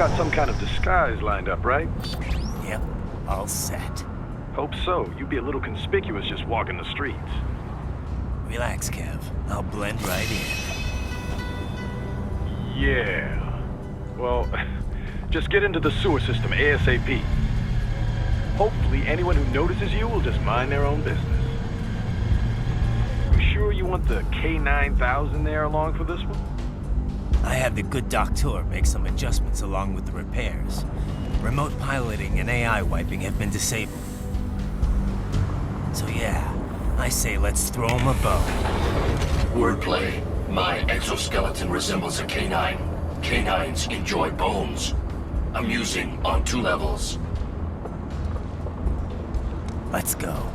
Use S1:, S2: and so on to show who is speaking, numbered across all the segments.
S1: got some kind of disguise lined up, right?
S2: Yep, all set.
S1: Hope so. You'd be a little conspicuous just walking the streets.
S2: Relax, Kev. I'll blend right in.
S1: Yeah. Well, just get into the sewer system ASAP. Hopefully anyone who notices you will just mind their own business. You sure you want the K9000 there along for this one?
S2: I had the good doctor make some adjustments along with the repairs. Remote piloting and AI wiping have been disabled. So yeah, I say let's throw him a bone.
S3: Wordplay. My exoskeleton resembles a canine. Canines enjoy bones. Amusing on 2 levels.
S2: Let's go.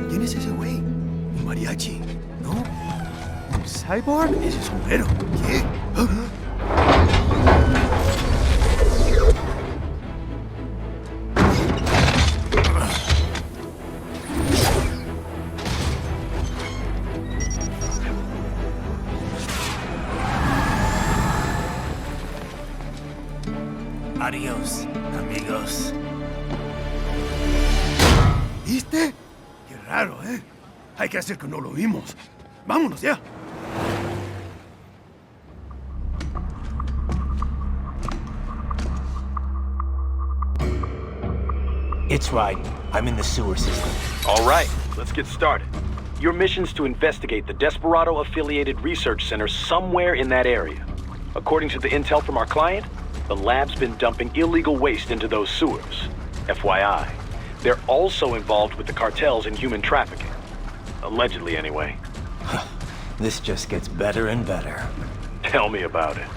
S4: ¿Quién es ese güey? ¿Un mariachi? ¿No? ¿Un cyborg? Ese sombrero. ¿Qué?
S2: Adiós, amigos.
S4: ¿Viste? Qué raro, ¿eh? Hay que hacer que no lo vimos. Vámonos ya.
S2: It's right. I'm in the sewer system.
S1: All right, let's get started. Your mission's to investigate the Desperado-affiliated research center somewhere in that area. According to the intel from our client, the lab's been dumping illegal waste into those sewers. FYI, they're also involved with the cartels in human trafficking. Allegedly, anyway.
S2: This just gets better and better.
S1: Tell me about it.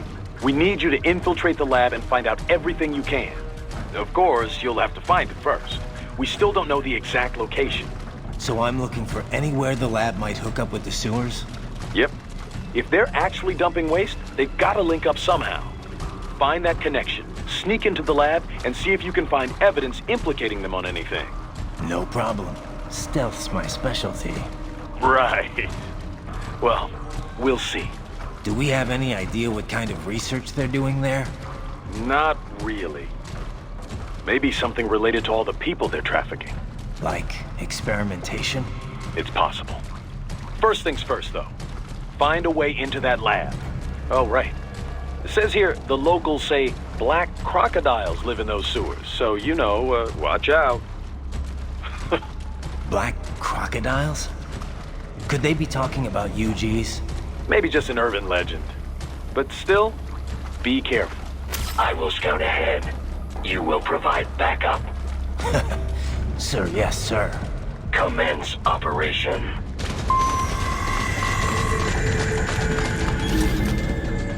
S1: We need you to infiltrate the lab and find out everything you can. Of course, you'll have to find it first. We still don't know the exact location.
S2: So I'm looking for anywhere the lab might hook up with the sewers?
S1: Yep. If they're actually dumping waste, they've got to link up somehow. Find that connection, sneak into the lab, and see if you can find evidence implicating them on anything.
S2: No problem. Stealth's my specialty.
S1: Right. Well, we'll see.
S2: Do we have any idea what kind of research they're doing there?
S1: Not really. Maybe something related to all the people they're trafficking.
S2: Like experimentation?
S1: It's possible. First things first, though. Find a way into that lab. Oh, right. It says here the locals say black crocodiles live in those sewers, so you know, watch out.
S2: Black crocodiles? Could they be talking about UGs?
S1: Maybe just an urban legend. But still, be careful.
S3: I will scout ahead. You will provide backup.
S2: Sir, yes, sir.
S3: Commence operation.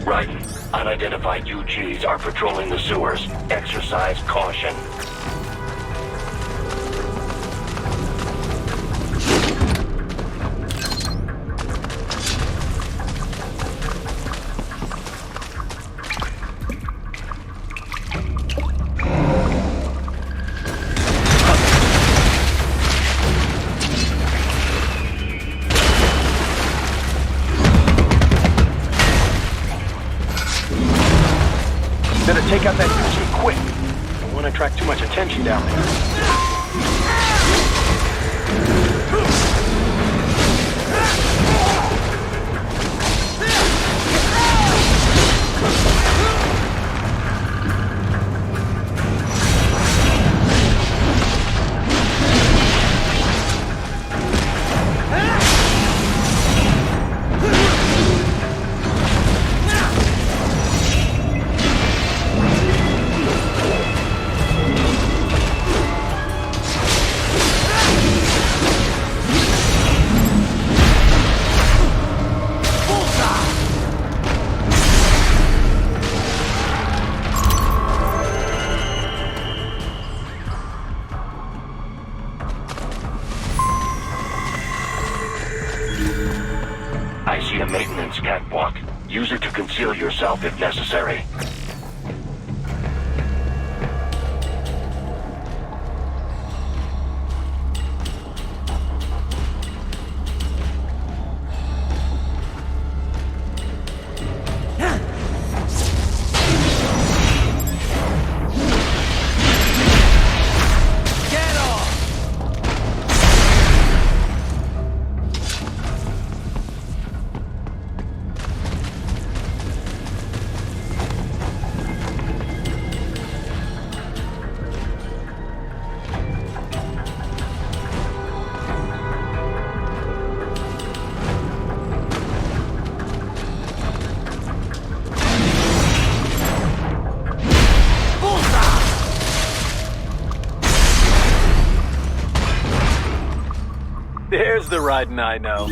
S3: Right. Unidentified UGs are patrolling the sewers. Exercise caution.
S1: Better take out that UG quick. Don't want to attract too much attention down there.
S3: Use it to conceal yourself if necessary.
S1: There's the riding I know.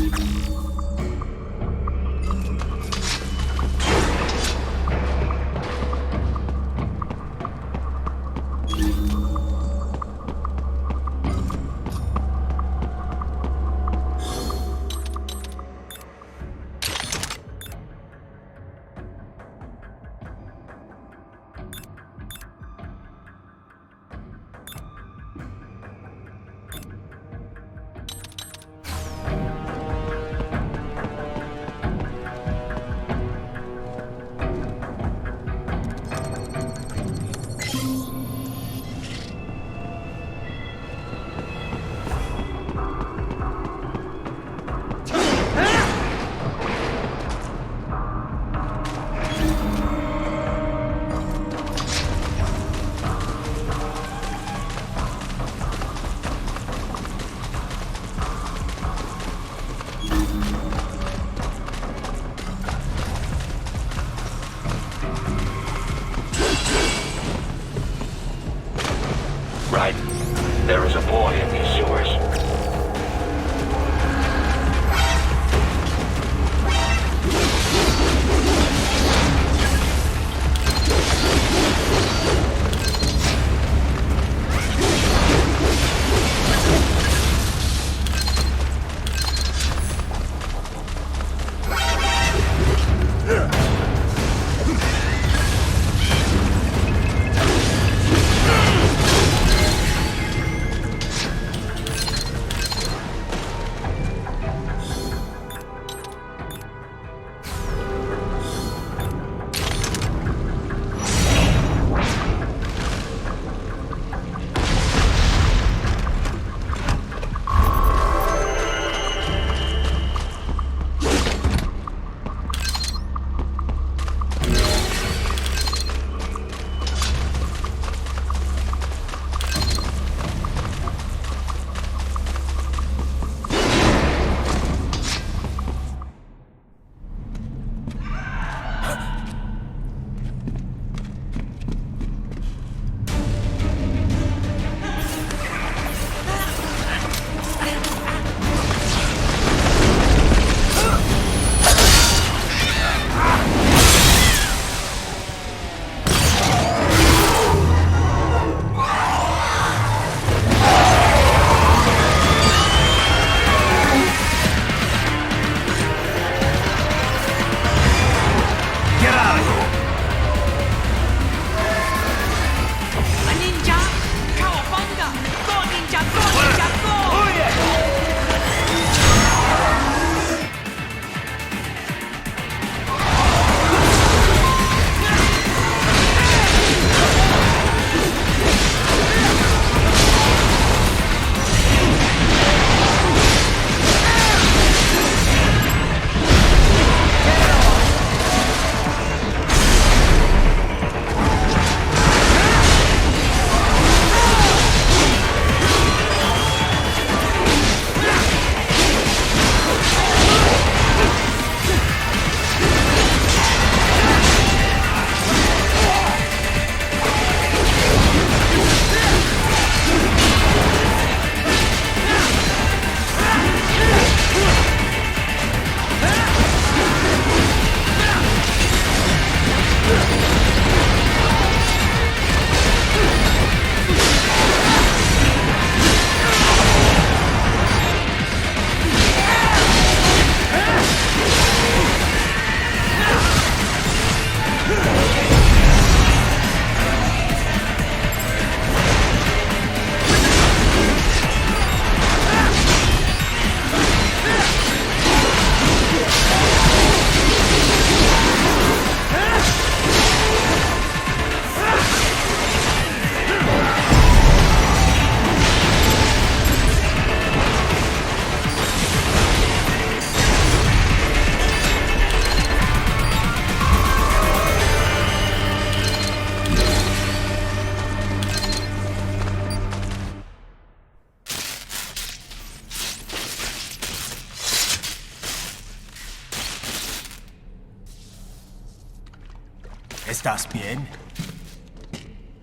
S2: ¿Estás bien?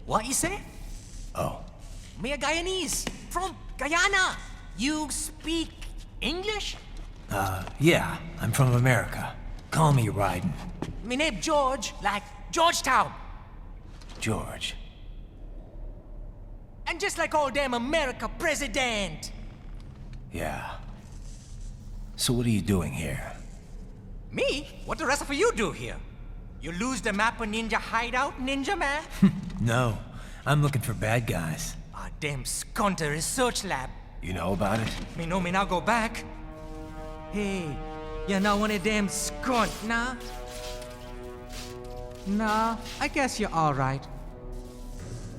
S5: What you say?
S2: Oh,
S5: Me a Guyanese from Guyana. You speak English?
S2: yeah, I'm from America. Call me Ryden.
S5: Me name George, like Georgetown.
S2: George.
S5: And just like all damn America president.
S2: Yeah. So what are you doing here?
S5: Me? What the rest of you do here? You lose the map of Ninja hideout, Ninja man?
S2: No, I'm looking for bad guys.
S5: Ah, damn skunter research lab.
S2: You know about it?
S5: Me know me now go back. Hey, you're not one of them skunt, nah? Nah, I guess you're alright.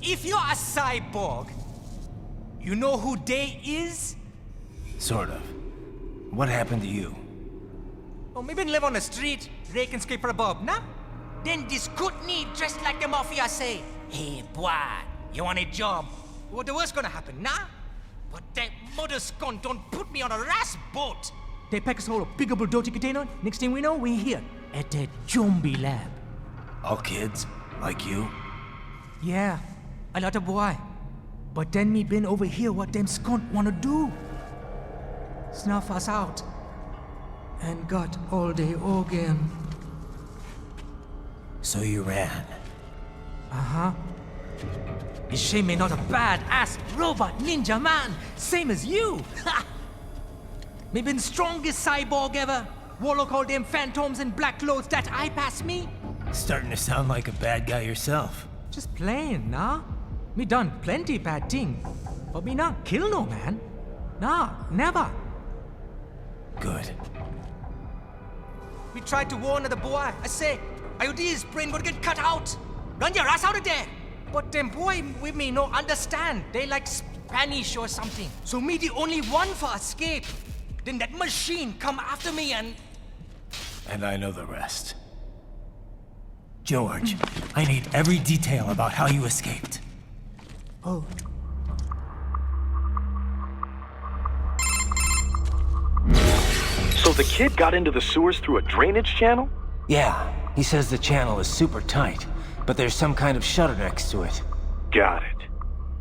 S5: If you're a cyborg, you know who they is?
S2: Sort of. What happened to you?
S5: Oh, me been live on the street, rake and scrape for a bob, nah? Then this good need dressed like the mafia say, hey boy, you want a job? What the worst gonna happen, nah? But that mother scunt don't put me on a ras boat. They pack us all a big old dirty container. Next thing we know, we're here at the zombie lab.
S2: All kids? Like you?
S5: Yeah, a lot of boy. But then me been over here what them skunt wanna do. Snuff us out. And got all the organ.
S2: So you ran.
S5: Uh-huh. Is she me not a bad-ass robot ninja man, same as you? Ha! Me been strongest cyborg ever. Warlock all them phantoms in black clothes that eye pass me.
S2: Starting to sound like a bad guy yourself.
S5: Just plain, nah? Me done plenty bad thing. But me not kill no man. Nah, never.
S2: Good.
S5: We tried to warn the boy. I say, IOD's brain would get cut out. Run your ass out of there. But them boy with me no understand. They like Spanish or something. So me the only one for escape. Then that machine come after me and...
S2: And I know the rest. George, I need every detail about how you escaped.
S5: Oh.
S1: So the kid got into the sewers through a drainage channel?
S2: Yeah, he says the channel is super tight, but there's some kind of shutter next to it.
S1: Got it.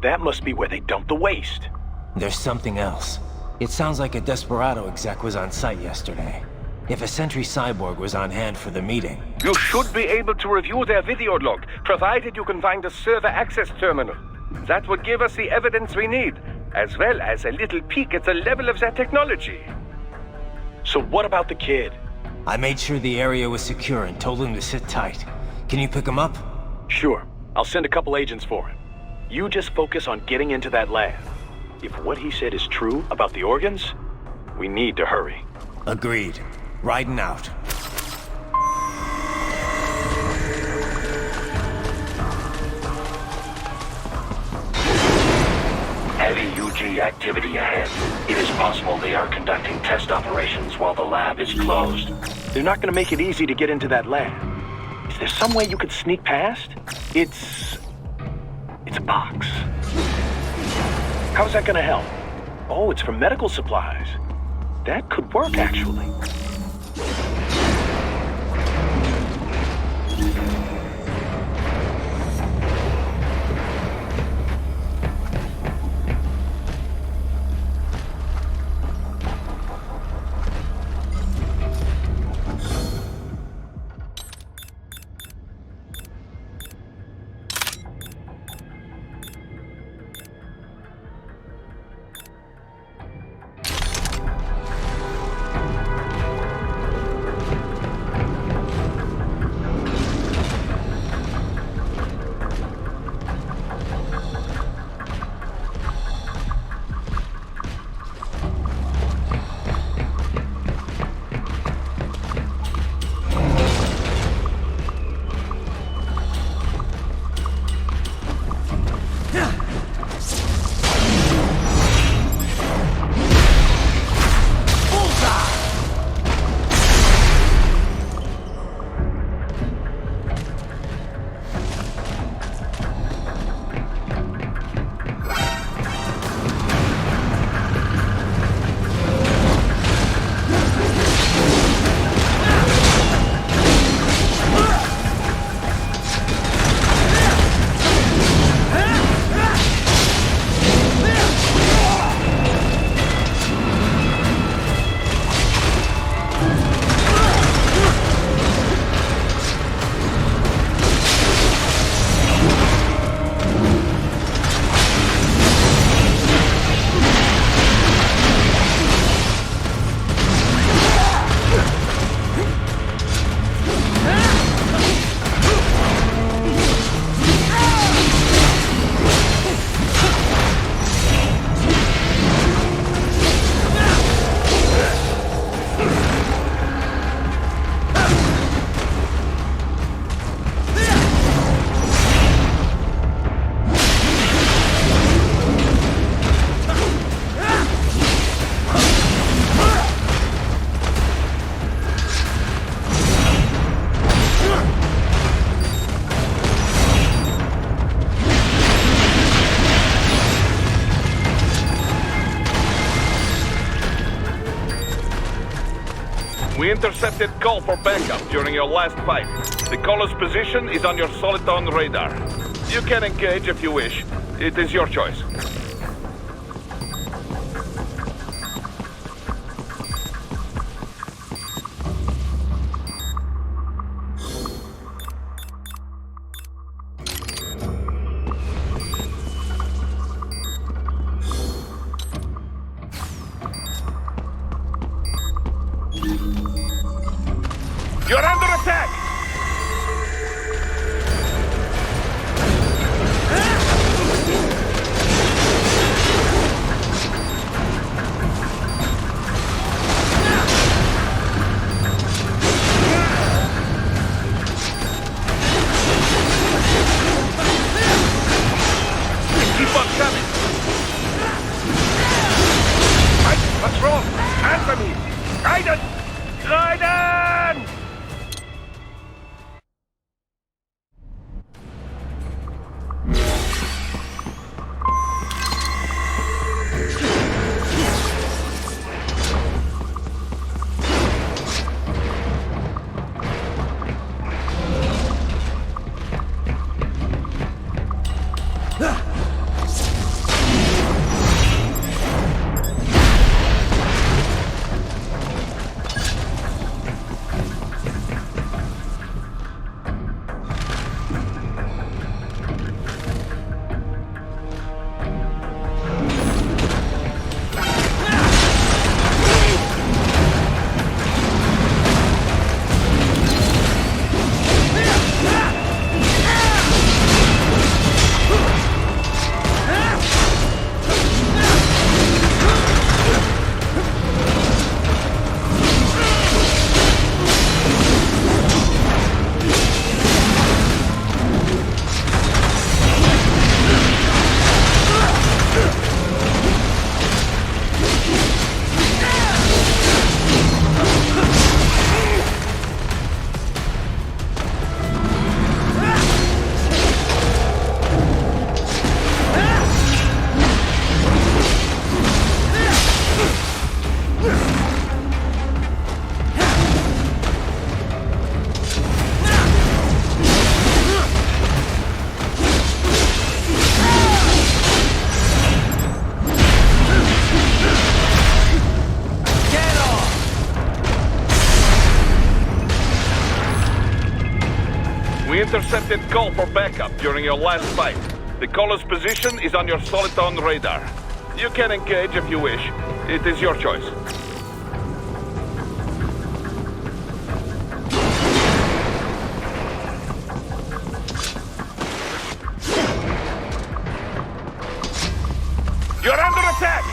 S1: That must be where they dumped the waste.
S2: There's something else. It sounds like a Desperado exec was on site yesterday. If a Sentry Cyborg was on hand for the meeting.
S6: You should be able to review their video log, provided you can find a server access terminal. That would give us the evidence we need, as well as a little peek at the level of their technology.
S1: So what about the kid?
S2: I made sure the area was secure and told him to sit tight. Can you pick him up?
S1: Sure. I'll send a couple agents for him. You just focus on getting into that lab. If what he said is true about the organs, we need to hurry.
S2: Agreed. Riding out.
S3: Heavy UG activity ahead. It is possible they are conducting test operations while the lab is closed.
S1: They're not gonna make it easy to get into that lab. Is there some way you could sneak past? It's a box. How's that gonna help? Oh, it's for medical supplies. That could work, actually.
S6: intercepted call for backup during your last fight. The caller's position is on your Soliton radar. You can engage if you wish. It is your choice. You're under attack! Keep on coming! What's wrong? Answer me! Raiden! Raiden! We intercepted call for backup during your last fight. The caller's position is on your Soliton radar. You can engage if you wish. It is your choice. You're under attack!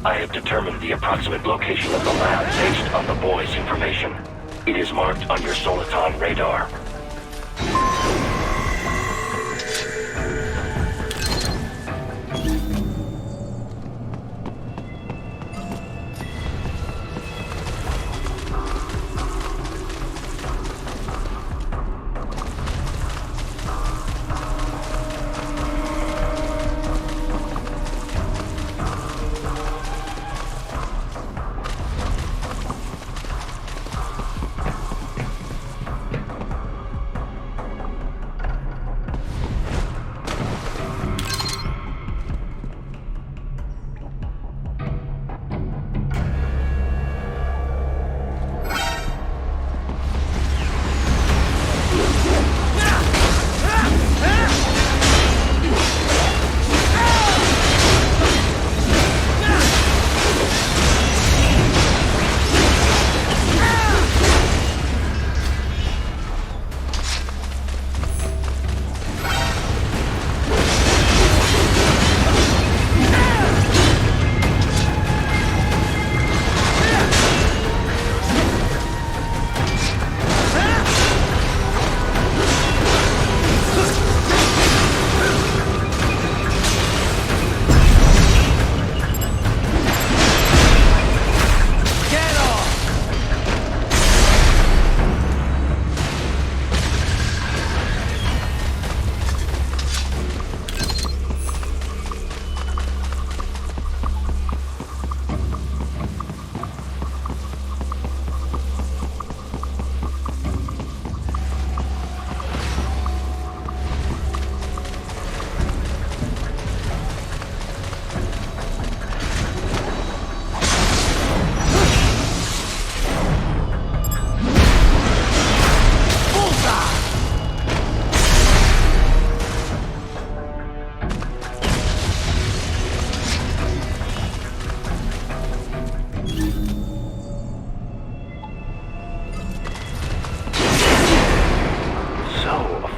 S3: I have determined the approximate location of the lab based on the boy's information. It is marked on your Soliton radar.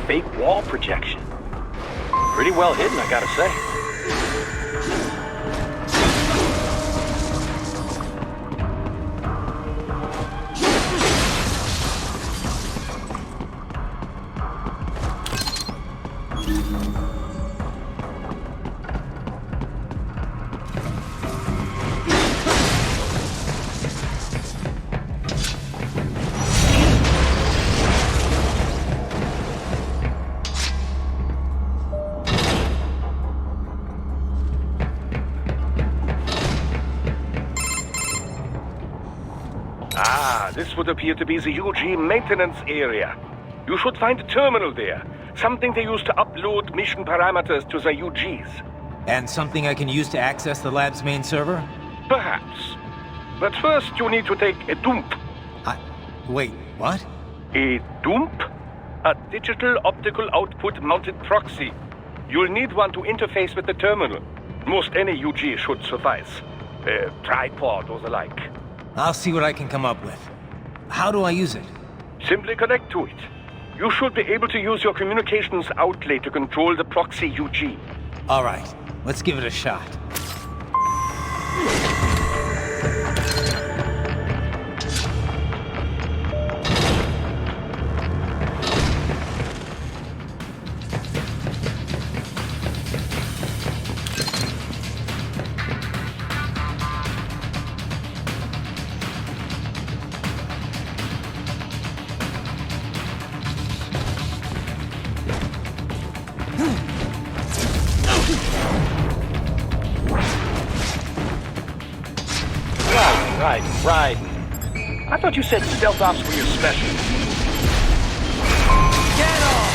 S1: Fake wall projection. Pretty well hidden, I gotta say.
S6: This would appear to be the UG maintenance area. You should find a terminal there. Something they use to upload mission parameters to the UGs.
S2: And something I can use to access the lab's main server?
S6: Perhaps. But first you need to take a dump.
S2: Wait, what?
S6: A dump? A digital optical output mounted proxy. You'll need one to interface with the terminal. Most any UG should suffice. A tripod or the like.
S2: I'll see what I can come up with. How do I use it?
S6: Simply connect to it. You should be able to use your communications outlay to control the proxy UG.
S2: All right, let's give it a shot.
S1: Right. I thought you said stealth ops were your specialty.
S5: Get off!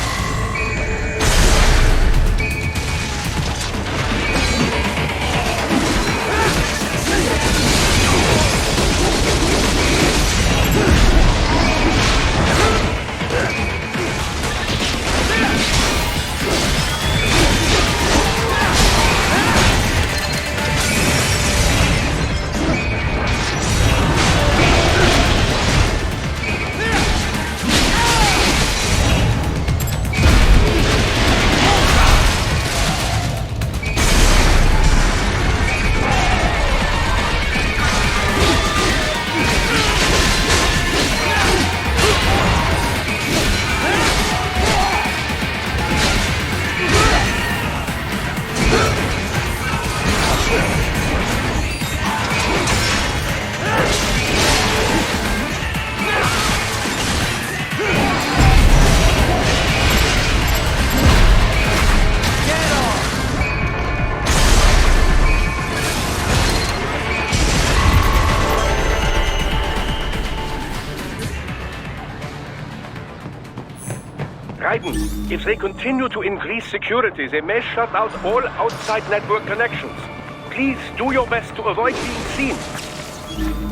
S6: important. If they continue to increase security, they may shut out all outside network connections. Please do your best to avoid being seen.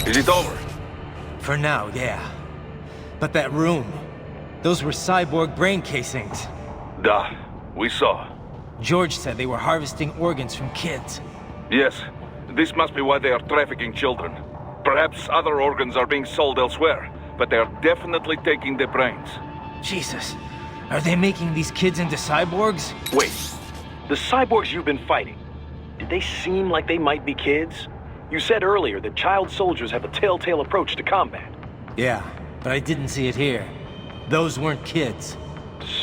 S7: Is it over?
S2: For now, yeah. But that room, those were cyborg brain casings.
S7: Duh, we saw.
S2: George said they were harvesting organs from kids.
S7: Yes, this must be why they are trafficking children. Perhaps other organs are being sold elsewhere, but they are definitely taking their brains.
S2: Jesus, are they making these kids into cyborgs?
S1: Wait, the cyborgs you've been fighting, did they seem like they might be kids? You said earlier that child soldiers have a telltale approach to combat.
S2: Yeah, but I didn't see it here. Those weren't kids.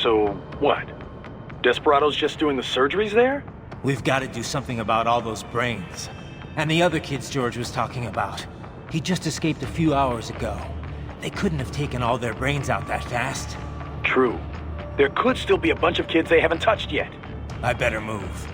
S1: So, what? Desperados just doing the surgeries there?
S2: We've got to do something about all those brains. And the other kids George was talking about. He just escaped a few hours ago. They couldn't have taken all their brains out that fast.
S1: True. There could still be a bunch of kids they haven't touched yet.
S2: I better move.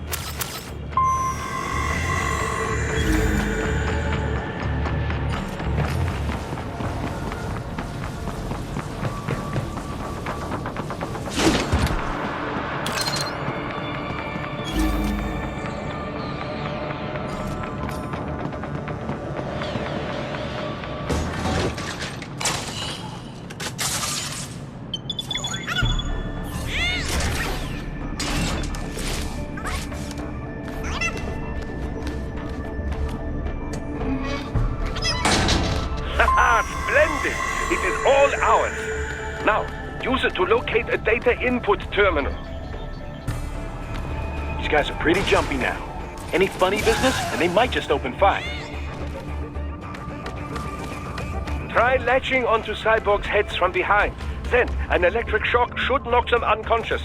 S6: Splendid! It is all ours. Now, use it to locate a data input terminal.
S1: These guys are pretty jumpy now. Any funny business, and they might just open fire.
S6: Try latching onto cyborgs' heads from behind. Then, an electric shock should knock them unconscious.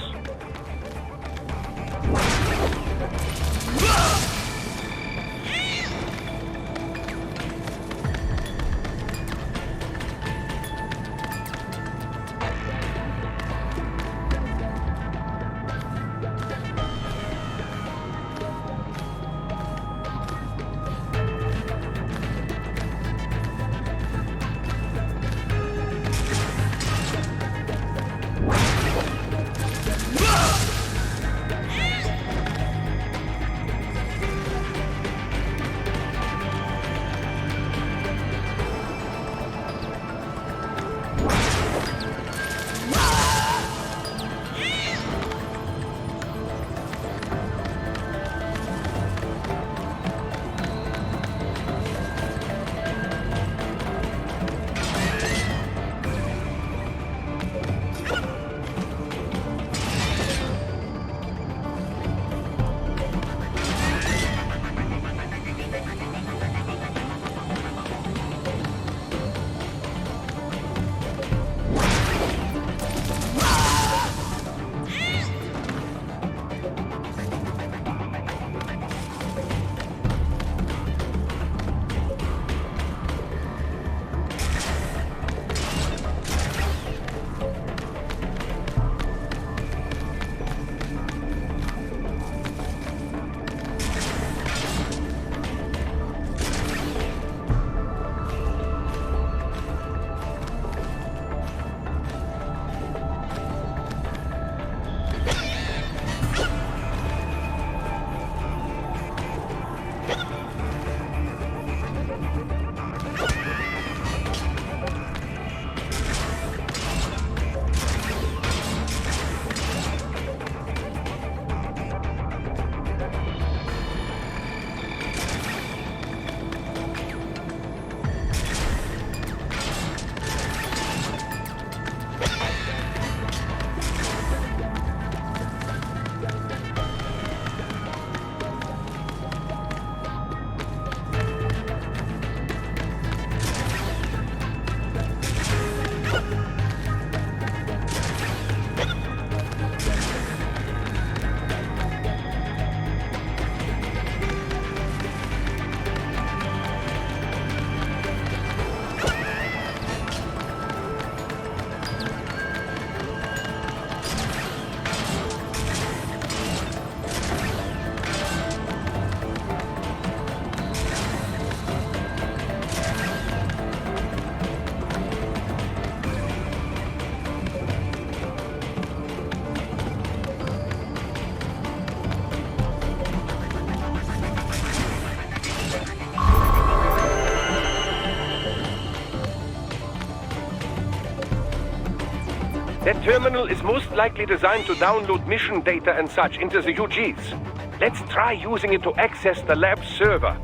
S6: That terminal is most likely designed to download mission data and such into the UGs. Let's try using it to access the lab server.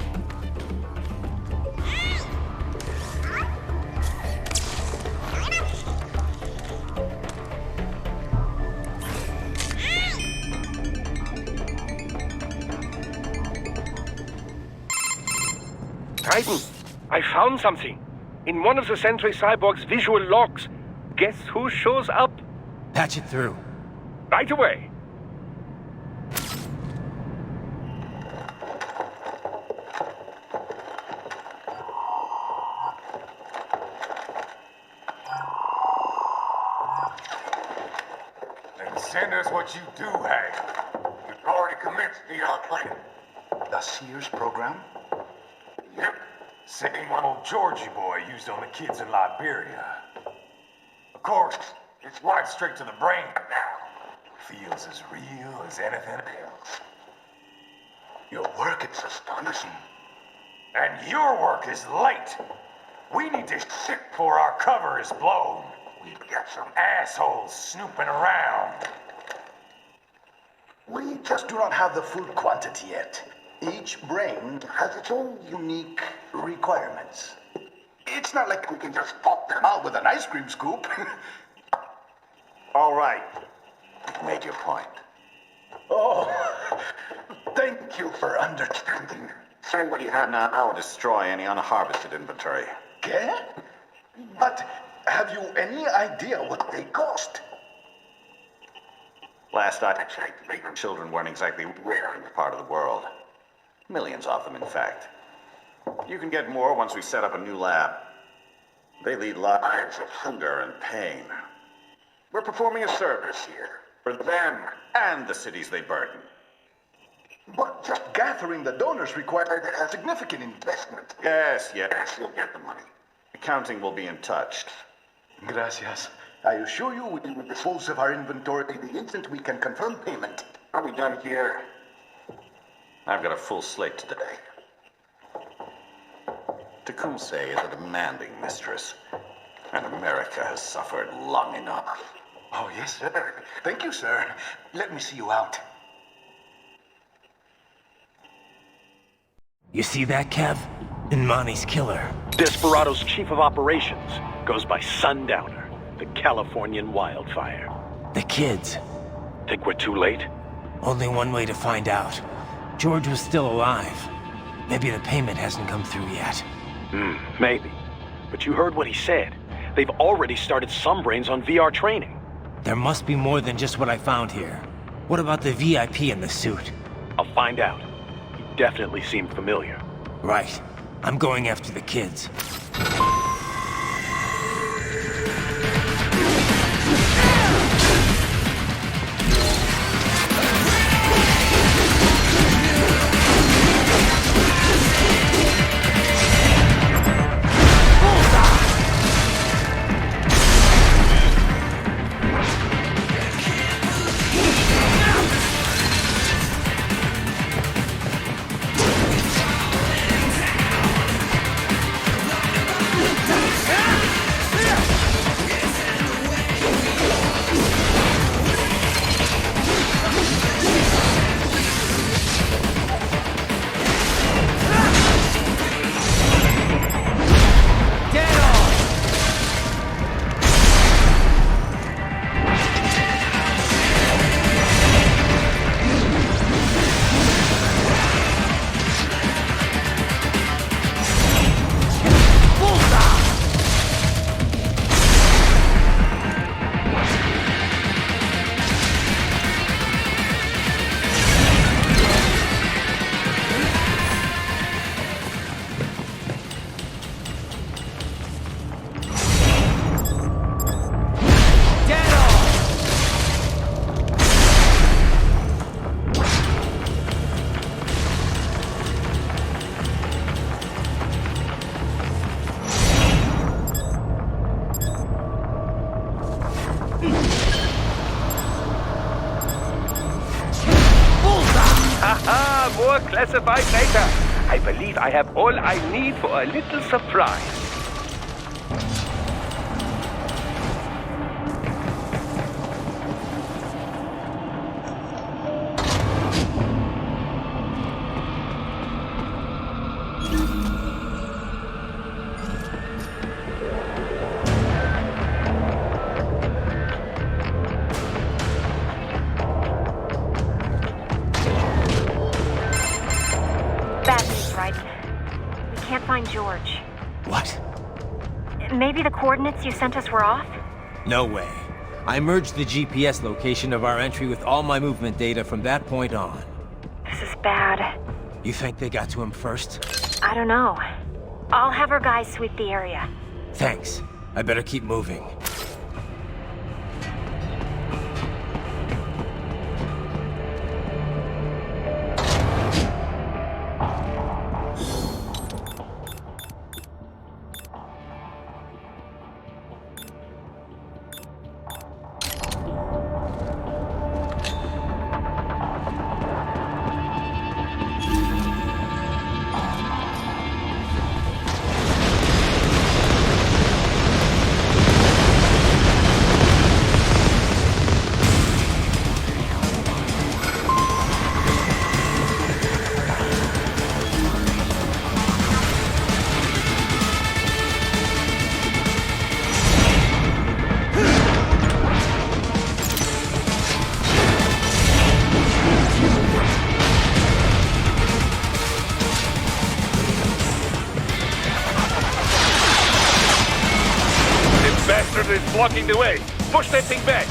S6: Titan, I found something. In one of the Sentry Cyborg's visual logs. Guess who shows up?
S2: Patch it through.
S6: Right away.
S8: Then send us what you do have. You've already commenced the plan.
S9: The Sears program?
S8: Yep. Same one old Georgie boy used on the kids in Liberia. Of course, it's right straight to the brain now. Feels as real as anything else.
S9: Your work is astonishing.
S8: And your work is late. We need to shit before our cover is blown. We've got some assholes snooping around.
S9: We just do not have the full quantity yet. Each brain has its own unique requirements. It's not like we can just pop them out with an ice cream scoop.
S8: All right. You've made your point.
S9: Oh, thank you for understanding.
S10: Send what you have now. I'll destroy any unharvested inventory.
S9: Okay? But have you any idea what they cost?
S10: Last I checked, children weren't exactly rare in this part of the world. Millions of them, in fact. You can get more once we set up a new lab. They lead lives of hunger and pain. We're performing a service here. For them and the cities they burden.
S9: But just gathering the donors required a significant investment.
S10: Yes, you'll get the money. Accounting will be in touch.
S9: Gracias. I assure you we will dispose of our inventory the instant we can confirm payment.
S10: Are we done here? I've got a full slate today. Tecumseh is a demanding mistress, and America has suffered long enough.
S9: Oh, yes, sir. Thank you, sir. Let me see you out.
S2: You see that, Kev? Imani's killer.
S1: Desperado's chief of operations goes by Sundowner, the Californian wildfire.
S2: The kids.
S1: Think we're too late?
S2: Only one way to find out. George was still alive. Maybe the payment hasn't come through yet.
S1: Maybe. But you heard what he said. They've already started some brains on VR training.
S2: There must be more than just what I found here. What about the VIP in the suit?
S1: I'll find out. He definitely seemed familiar.
S2: Right. I'm going after the kids.
S6: More classified data. I believe I have all I need for a little surprise.
S11: Maybe the coordinates you sent us were off?
S2: No way. I merged the GPS location of our entry with all my movement data from that point on.
S11: This is bad.
S2: You think they got to him first?
S11: I don't know. I'll have our guys sweep the area.
S2: Thanks. I better keep moving.
S6: Is blocking the way. Push that thing back.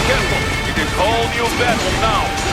S6: Careful! It is whole new battle now!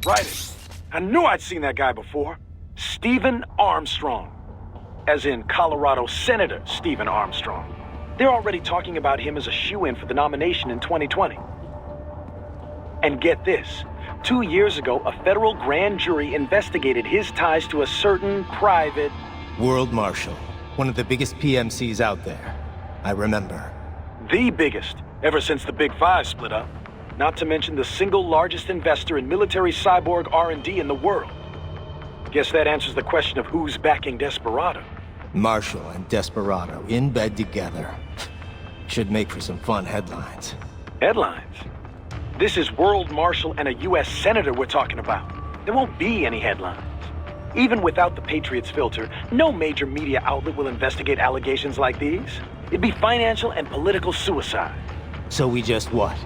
S1: Right. I knew I'd seen that guy before. Stephen Armstrong. As in Colorado Senator Stephen Armstrong. They're already talking about him as a shoo-in for the nomination in 2020. And get this. 2 years ago, a federal grand jury investigated his ties to a certain private...
S2: World Marshal. One of the biggest PMCs out there. I remember.
S1: The biggest, ever since the Big Five split up. Not to mention the single largest investor in military cyborg R&D in the world. Guess that answers the question of who's backing Desperado.
S2: Marshall and Desperado in bed together. Should make for some fun headlines.
S1: Headlines? This is World Marshal and a U.S. Senator we're talking about. There won't be any headlines. Even without the Patriots filter, no major media outlet will investigate allegations like these. It'd be financial and political suicide.
S2: So we just what?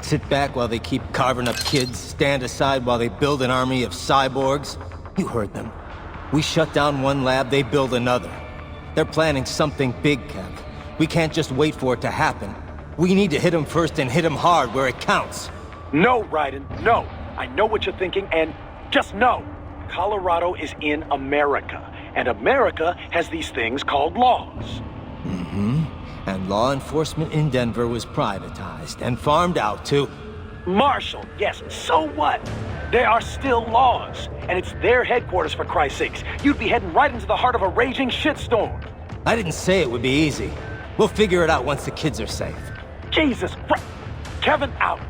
S2: Sit back while they keep carving up kids, stand aside while they build an army of cyborgs? You heard them. We shut down one lab, they build another. They're planning something big, Kev. We can't just wait for it to happen. We need to hit him first and hit him hard where it counts.
S1: No, Raiden, no. I know what you're thinking, and just know. Colorado is in America, and America has these things called laws.
S2: Mm-hmm. And law enforcement in Denver was privatized and farmed out to...
S1: Marshall, yes, so what? There are still laws, and it's their headquarters, for Christ's sakes. You'd be heading right into the heart of a raging shitstorm.
S2: I didn't say it would be easy. We'll figure it out once the kids are safe.
S1: Jesus Christ! Kevin, out!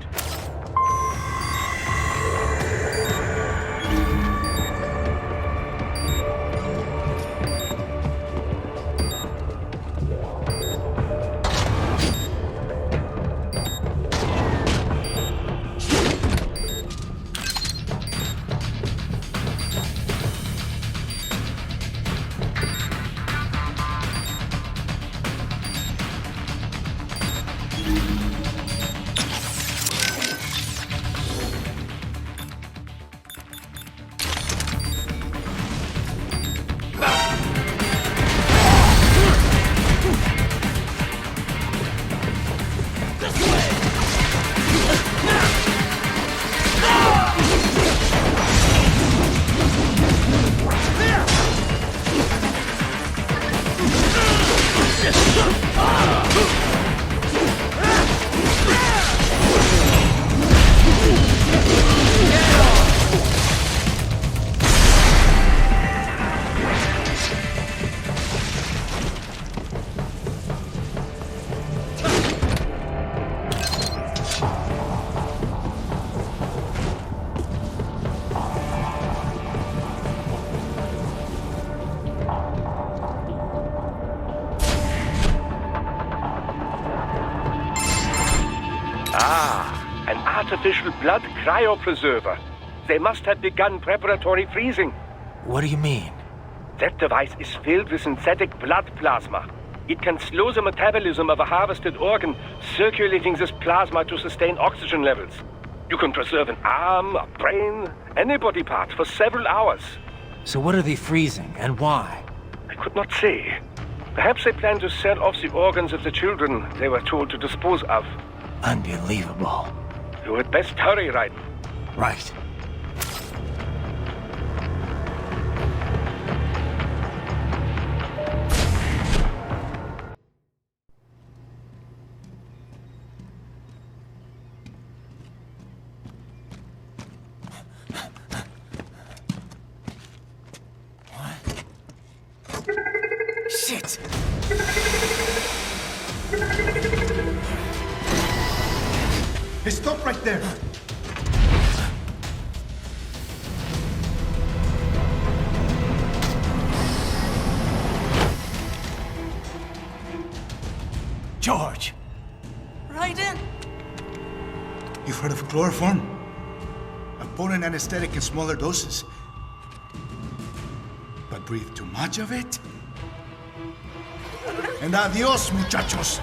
S6: An artificial blood cryopreserver. They must have begun preparatory freezing.
S2: What do you mean?
S6: That device is filled with synthetic blood plasma. It can slow the metabolism of a harvested organ, circulating this plasma to sustain oxygen levels. You can preserve an arm, a brain, any body part for several hours.
S2: So what are they freezing, and why?
S6: I could not say. Perhaps they plan to sell off the organs of the children they were told to dispose of.
S2: Unbelievable.
S6: You had best hurry, Raiden.
S2: Right.
S5: Shit!
S4: Hey, stop right there! George!
S5: Raiden!
S4: You've heard of chloroform? A potent anesthetic in smaller doses. But breathe too much of it? And adios, muchachos!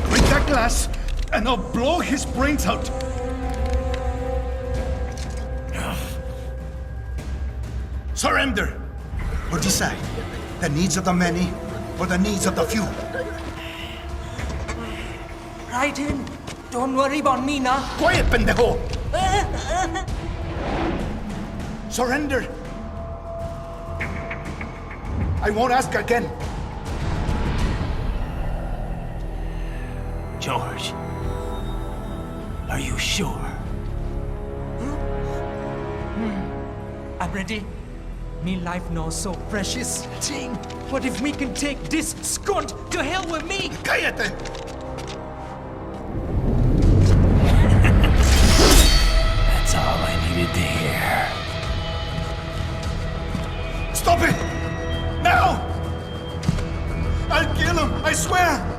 S4: Break that glass, and I'll blow his brains out! Surrender! Or decide, the needs of the many, or the needs of the few.
S5: Raiden, don't worry about me now.
S4: Quiet, pendejo! Surrender! I won't ask again.
S2: George, are you sure?
S5: I'm ready. Me life now so precious. Ting, what if we can take this skunt to hell with me?
S4: Cállate!
S2: That's all I needed to hear.
S4: Stop it! Now! I'll kill him, I swear!